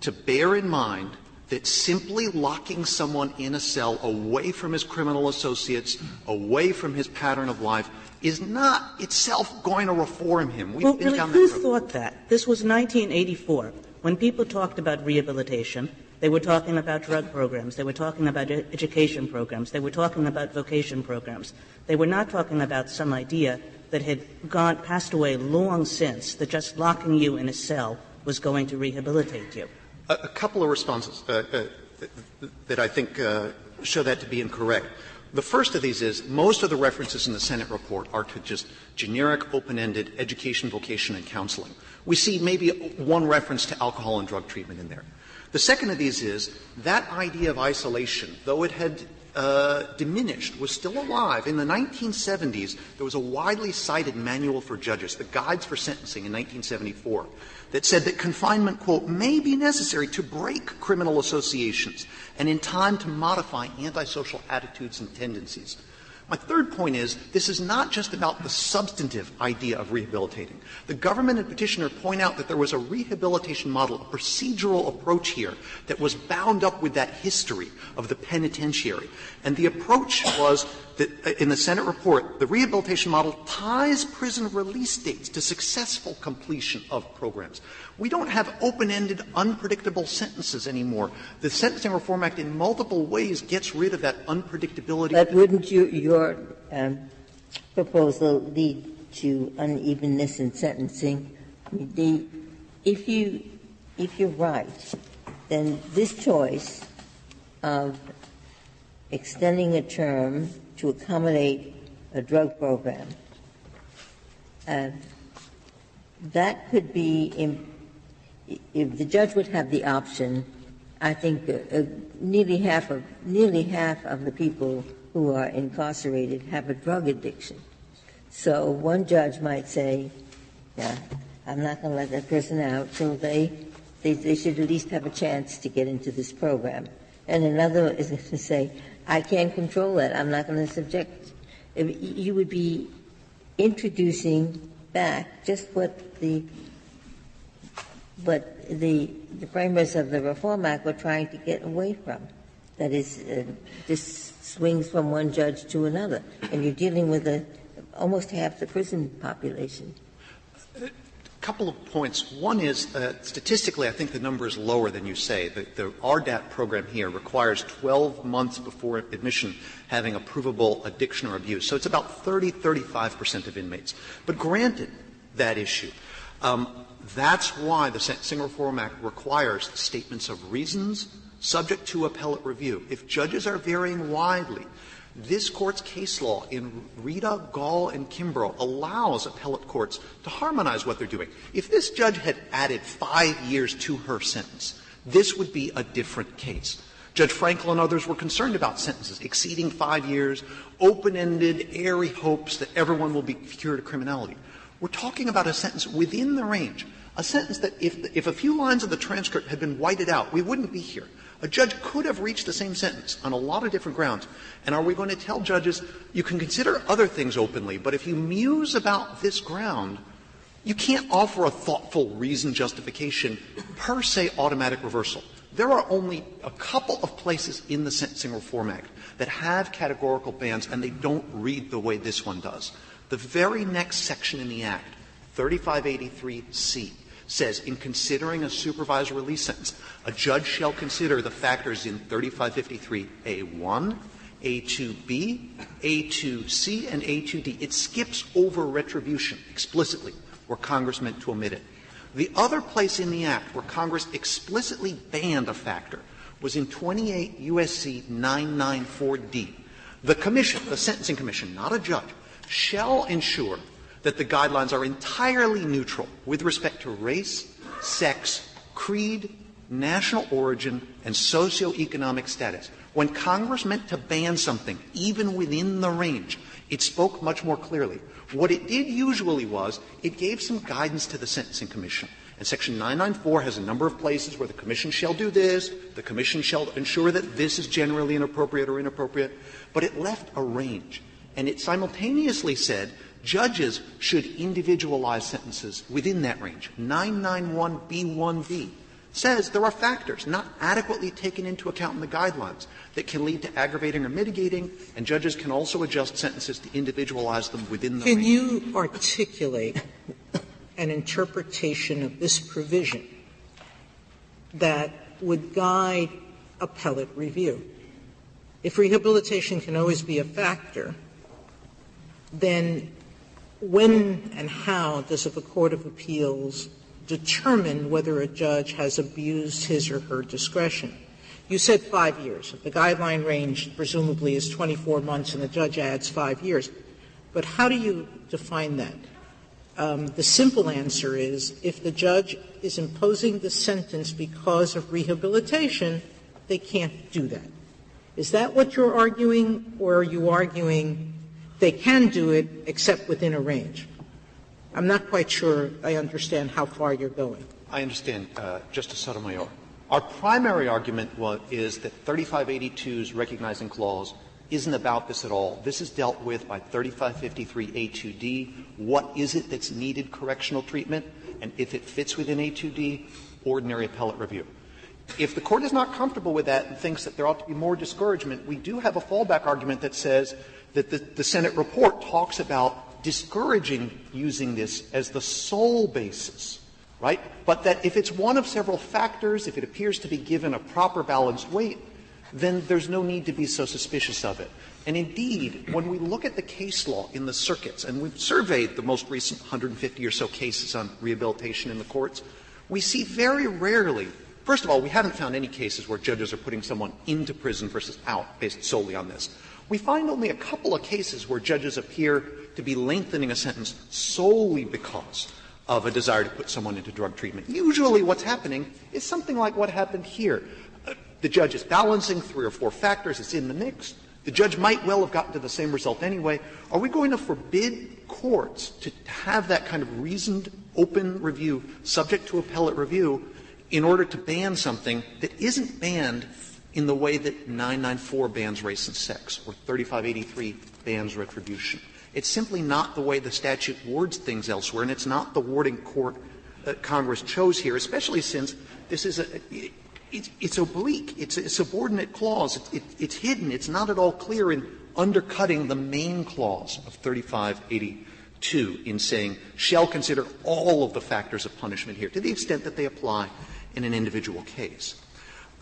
to bear in mind that simply locking someone in a cell away from his criminal associates, away from his pattern of life, is not itself going to reform him. We've been down that road. Who thought that? This was 1984. When people talked about rehabilitation, they were talking about drug programs. They were talking about education programs. They were talking about vocation programs. They were not talking about some idea that had passed away long since, that just locking you in a cell was going to rehabilitate you. A couple of responses that I think show that to be incorrect. The first of these is most of the references in the Senate report are to just generic, open-ended education, vocation, and counseling. We see maybe one reference to alcohol and drug treatment in there. The second of these is that idea of isolation, though it had diminished, was still alive. In the 1970s, there was a widely cited manual for judges, the Guides for Sentencing in 1974, that said that confinement, quote, may be necessary to break criminal associations and in time to modify antisocial attitudes and tendencies. My third point is this is not just about the substantive idea of rehabilitating. The government and petitioner point out that there was a rehabilitation model, a procedural approach here that was bound up with that history of the penitentiary. And the approach was that in the Senate report, the rehabilitation model ties prison release dates to successful completion of programs. We don't have open-ended, unpredictable sentences anymore. The Sentencing Reform Act in multiple ways gets rid of that unpredictability. But wouldn't your proposal lead to unevenness in sentencing? If you're right, then this choice of extending a term to accommodate a drug program, that could be if the judge would have the option, I think nearly half of the people who are incarcerated have a drug addiction. So one judge might say, yeah, I'm not going to let that person out till they should at least have a chance to get into this program. And another is to say, I can't control that. I'm not going to subject. You would be introducing back just what the framers of the Reform Act were trying to get away from. That is, this swings from one judge to another, and you're dealing with almost half the prison population. A couple of points. One is, statistically, I think the number is lower than you say. The RDAP program here requires 12 months before admission having a provable addiction or abuse. So it's about 35% of inmates. But granted that issue, that's why the Sentencing Reform Act requires statements of reasons subject to appellate review. If judges are varying widely, this Court's case law in Rita, Gall, and Kimbrough allows appellate courts to harmonize what they're doing. If this judge had added 5 years to her sentence, this would be a different case. Judge Frankel and others were concerned about sentences exceeding 5 years, open-ended, airy hopes that everyone will be cured of criminality. We're talking about a sentence within the range, a sentence that if a few lines of the transcript had been whited out, we wouldn't be here. A judge could have reached the same sentence on a lot of different grounds. And are we going to tell judges, you can consider other things openly, but if you muse about this ground, you can't offer a thoughtful reasoned justification per se automatic reversal. There are only a couple of places in the Sentencing Reform Act that have categorical bans, and they don't read the way this one does. The very next section in the Act, 3583C, says in considering a supervised release sentence, a judge shall consider the factors in 3553A1, A2B, A2C, and A2D. It skips over retribution explicitly where Congress meant to omit it. The other place in the Act where Congress explicitly banned a factor was in 28 U.S.C. 994D. The Commission, the Sentencing Commission, not a judge, shall ensure that the guidelines are entirely neutral with respect to race, sex, creed, national origin, and socioeconomic status. When Congress meant to ban something, even within the range, it spoke much more clearly. What it did usually was it gave some guidance to the Sentencing Commission. And Section 994 has a number of places where the Commission shall do this, the Commission shall ensure that this is generally inappropriate or inappropriate, but it left a range. And it simultaneously said judges should individualize sentences within that range. 991B1B says there are factors not adequately taken into account in the guidelines that can lead to aggravating or mitigating, and judges can also adjust sentences to individualize them within the range. Can you articulate an interpretation of this provision that would guide appellate review? If rehabilitation can always be a factor, then when and how does a court of appeals determine whether a judge has abused his or her discretion? You said 5 years. The guideline range presumably is 24 months and the judge adds 5 years. But how do you define that? The simple answer is if the judge is imposing the sentence because of rehabilitation, they can't do that. Is that what you're arguing, or are you arguing they can do it except within a range? I'm not quite sure I understand how far you're going. I understand, Justice Sotomayor. Our primary argument is that 3582's recognizing clause isn't about this at all. This is dealt with by 3553A2D. What is it that's needed correctional treatment? And if it fits within A2D, ordinary appellate review. If the Court is not comfortable with that and thinks that there ought to be more discouragement, we do have a fallback argument that says that the Senate report talks about discouraging using this as the sole basis, right? But that if it's one of several factors, if it appears to be given a proper balanced weight, then there's no need to be so suspicious of it. And indeed, when we look at the case law in the circuits, and we've surveyed the most recent 150 or so cases on rehabilitation in the courts, we see very rarely — first of all, we haven't found any cases where judges are putting someone into prison versus out based solely on this. We find only a couple of cases where judges appear to be lengthening a sentence solely because of a desire to put someone into drug treatment. Usually what's happening is something like what happened here. The judge is balancing 3 or 4 factors. It's in the mix. The judge might well have gotten to the same result anyway. Are we going to forbid courts to have that kind of reasoned, open review subject to appellate review in order to ban something that isn't banned in the way that 994 bans race and sex or 3583 bans retribution? It's simply not the way the statute words things elsewhere, and it's not the wording court that Congress chose here, especially since this is it's oblique. It's a subordinate clause. It's hidden. It's not at all clear in undercutting the main clause of 3582 in saying shall consider all of the factors of punishment here to the extent that they apply in an individual case.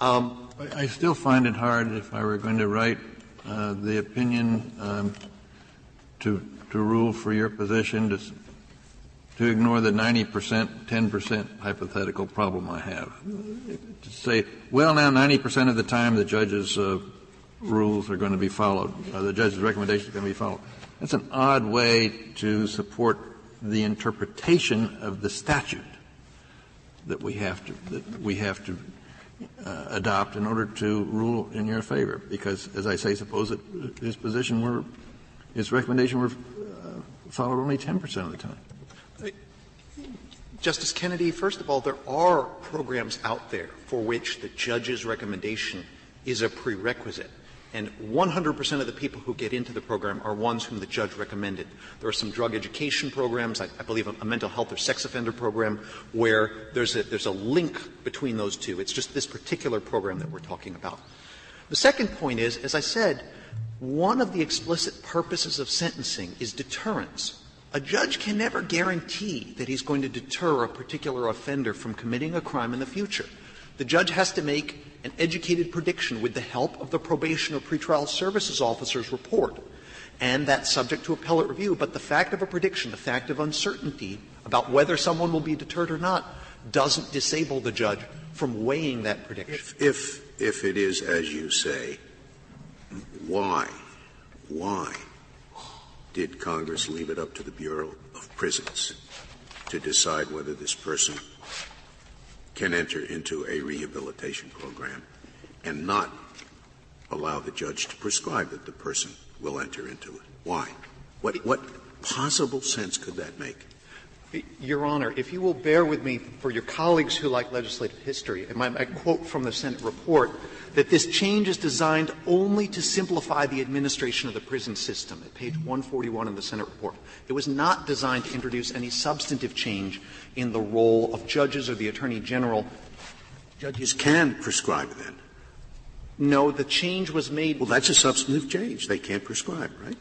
I still find it hard, if I were going to write the opinion to rule for your position, to ignore the 90%, 10% hypothetical problem I have. To say, well, now 90% of the time the judge's rules are going to be followed, the judge's recommendations are going to be followed. That's an odd way to support the interpretation of the statute that we have to adopt in order to rule in your favor. Because, as I say, suppose that his recommendation were followed only 10% of the time. Justice Kennedy, first of all, there are programs out there for which the judge's recommendation is a prerequisite. And 100% of the people who get into the program are ones whom the judge recommended. There are some drug education programs, I believe a mental health or sex offender program, where there's a link between those two. It's just this particular program that we're talking about. The second point is, as I said, one of the explicit purposes of sentencing is deterrence. A judge can never guarantee that he's going to deter a particular offender from committing a crime in the future. The judge has to make an educated prediction with the help of the probation or pretrial services officer's report, and that's subject to appellate review. But the fact of a prediction, the fact of uncertainty about whether someone will be deterred or not, doesn't disable the judge from weighing that prediction. If it is as you say, why did Congress leave it up to the Bureau of Prisons to decide whether this person can enter into a rehabilitation program and not allow the judge to prescribe that the person will enter into it? Why? What possible sense could that make? Your Honor, if you will bear with me, for your colleagues who like legislative history, and I quote from the Senate report that this change is designed only to simplify the administration of the prison system, at page 141 of the Senate report. It was not designed to introduce any substantive change in the role of judges or the Attorney General. Judges can prescribe then. No, the change was made. Well, that's a substantive change. They can't prescribe, right?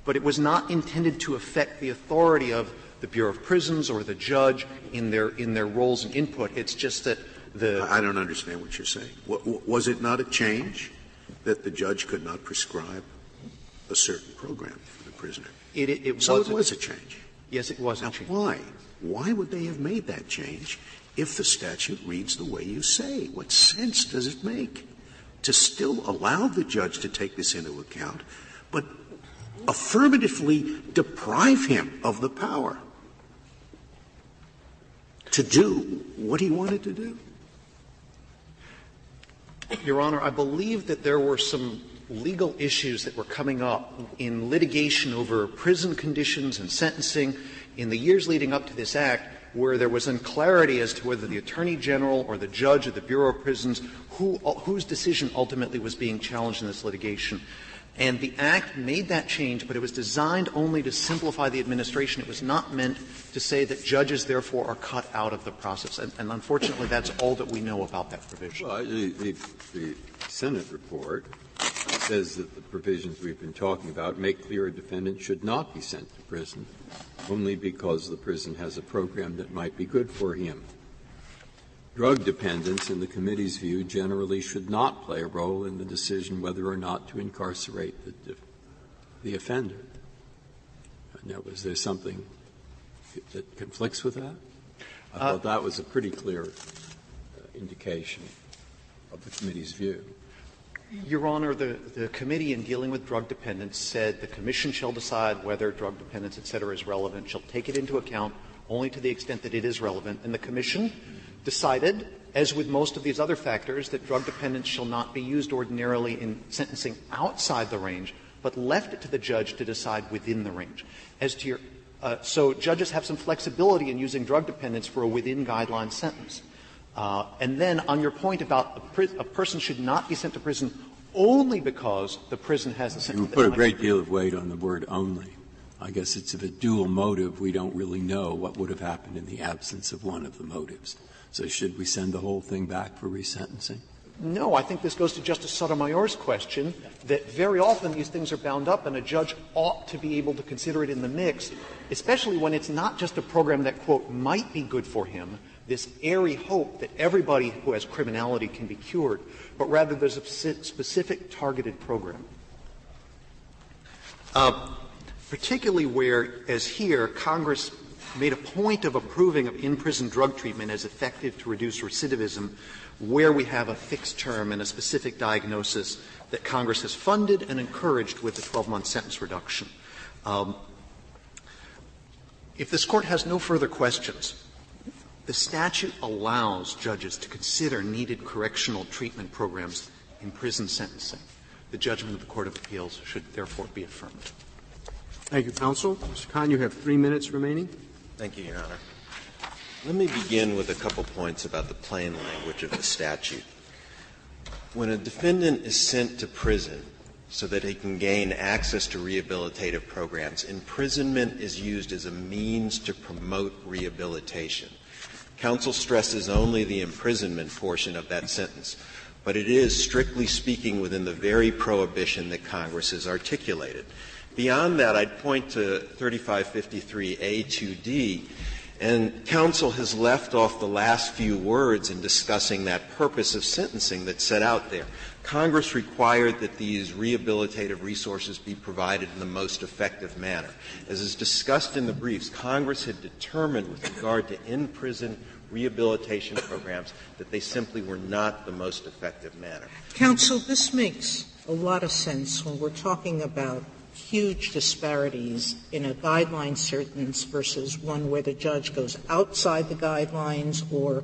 But it was not intended to affect the authority of the Bureau of Prisons or the judge in their roles and input. It's just that I don't understand what you're saying. Was it not a change that the judge could not prescribe a certain program for the prisoner? It was a change. Yes, it was a change. Why? Why would they have made that change if the statute reads the way you say? What sense does it make to still allow the judge to take this into account, but affirmatively deprive him of the power to do what he wanted to do? Your Honor, I believe that there were some legal issues that were coming up in litigation over prison conditions and sentencing in the years leading up to this Act, where there was unclarity as to whether the Attorney General or the judge of the Bureau of Prisons, whose decision ultimately was being challenged in this litigation. And the Act made that change, but it was designed only to simplify the administration. It was not meant to say that judges, therefore, are cut out of the process. And unfortunately, that's all that we know about that provision. Well, the Senate report says that the provisions we've been talking about make clear a defendant should not be sent to prison only because the prison has a program that might be good for him. Drug dependence, in the committee's view, generally should not play a role in the decision whether or not to incarcerate the offender. Now, was there something that conflicts with that? I thought that was a pretty clear indication of the committee's view. Your Honor, the committee in dealing with drug dependence said the Commission shall decide whether drug dependence, et cetera, is relevant, shall take it into account only to the extent that it is relevant. And the Commission decided, as with most of these other factors, that drug dependence shall not be used ordinarily in sentencing outside the range, but left it to the judge to decide within the range. As to your so judges have some flexibility in using drug dependence for a within-guideline sentence. And then on your point about a person should not be sent to prison only because the prison has a sentence. You put a great deal of weight on the word only. I guess it's of a dual motive. We don't really know what would have happened in the absence of one of the motives. So should we send the whole thing back for resentencing? No, I think this goes to Justice Sotomayor's question that very often these things are bound up and a judge ought to be able to consider it in the mix, especially when it's not just a program that, quote, might be good for him, this airy hope that everybody who has criminality can be cured, but rather there's a specific targeted program. Particularly where, as here, Congress made a point of approving of in-prison drug treatment as effective to reduce recidivism, where we have a fixed term and a specific diagnosis that Congress has funded and encouraged with the 12-month sentence reduction. If this Court has no further questions, the statute allows judges to consider needed correctional treatment programs in prison sentencing. The judgment of the Court of Appeals should therefore be affirmed. Thank you, counsel. Mr. Kahn, you have 3 minutes remaining. Thank you, Your Honor. Let me begin with a couple points about the plain language of the statute. When a defendant is sent to prison so that he can gain access to rehabilitative programs, imprisonment is used as a means to promote rehabilitation. Counsel stresses only the imprisonment portion of that sentence, but it is, strictly speaking, within the very prohibition that Congress has articulated. Beyond that, I'd point to 3553A2D, and counsel has left off the last few words in discussing that purpose of sentencing that's set out there. Congress required that these rehabilitative resources be provided in the most effective manner. As is discussed in the briefs, Congress had determined with regard to in-prison rehabilitation programs that they simply were not the most effective manner. Counsel, this makes a lot of sense when we're talking about huge disparities in a guideline sentence versus one where the judge goes outside the guidelines or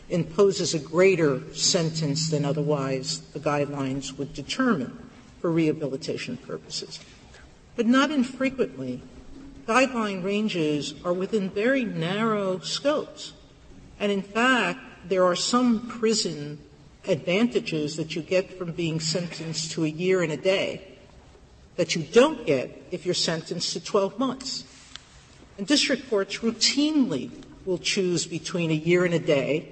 imposes a greater sentence than otherwise the guidelines would determine for rehabilitation purposes. But not infrequently, guideline ranges are within very narrow scopes. And in fact, there are some prison advantages that you get from being sentenced to a year and a day that you don't get if you're sentenced to 12 months. And district courts routinely will choose between a year and a day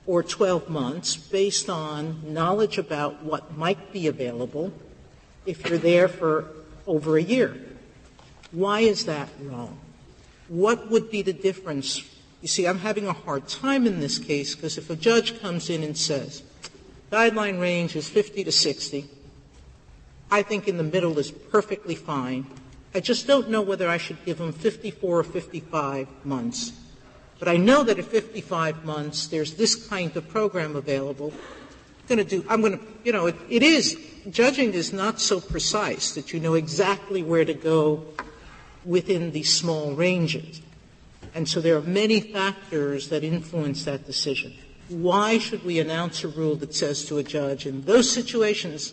or 12 months based on knowledge about what might be available if you're there for over a year. Why is that wrong? What would be the difference? You see, I'm having a hard time in this case because if a judge comes in and says, guideline range is 50 to 60, I think in the middle is perfectly fine. I just don't know whether I should give them 54 or 55 months. But I know that at 55 months, there's this kind of program available. Judging is not so precise that you know exactly where to go within these small ranges. And so there are many factors that influence that decision. Why should we announce a rule that says to a judge, in those situations,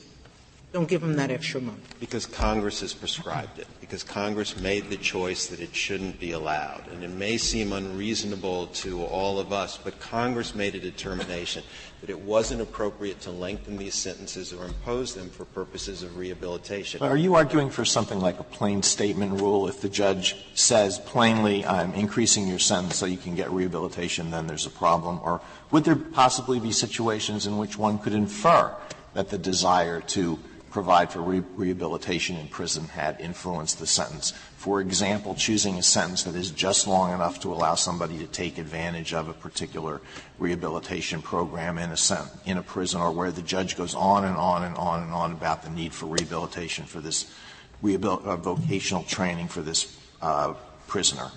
don't give them that extra month? Because Congress has prescribed it. Because Congress made the choice that it shouldn't be allowed. And it may seem unreasonable to all of us, but Congress made a determination that it wasn't appropriate to lengthen these sentences or impose them for purposes of rehabilitation. But are you arguing for something like a plain statement rule? If the judge says plainly, I'm increasing your sentence so you can get rehabilitation, then there's a problem? Or would there possibly be situations in which one could infer that the desire to provide for rehabilitation in prison had influenced the sentence? For example, choosing a sentence that is just long enough to allow somebody to take advantage of a particular rehabilitation program in a prison, or where the judge goes on and on and on and on about the need for rehabilitation for this vocational training for this prisoner.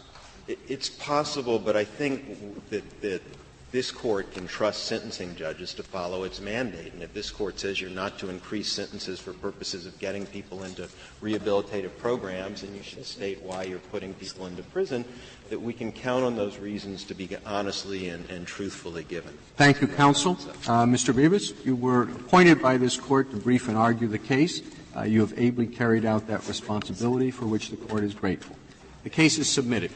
It's possible, but I think that this Court can trust sentencing judges to follow its mandate. And if this Court says you're not to increase sentences for purposes of getting people into rehabilitative programs, and you should state why you're putting people into prison, that we can count on those reasons to be honestly and truthfully given. Thank you, counsel. Mr. Beavis, you were appointed by this Court to brief and argue the case. You have ably carried out that responsibility, for which the Court is grateful. The case is submitted.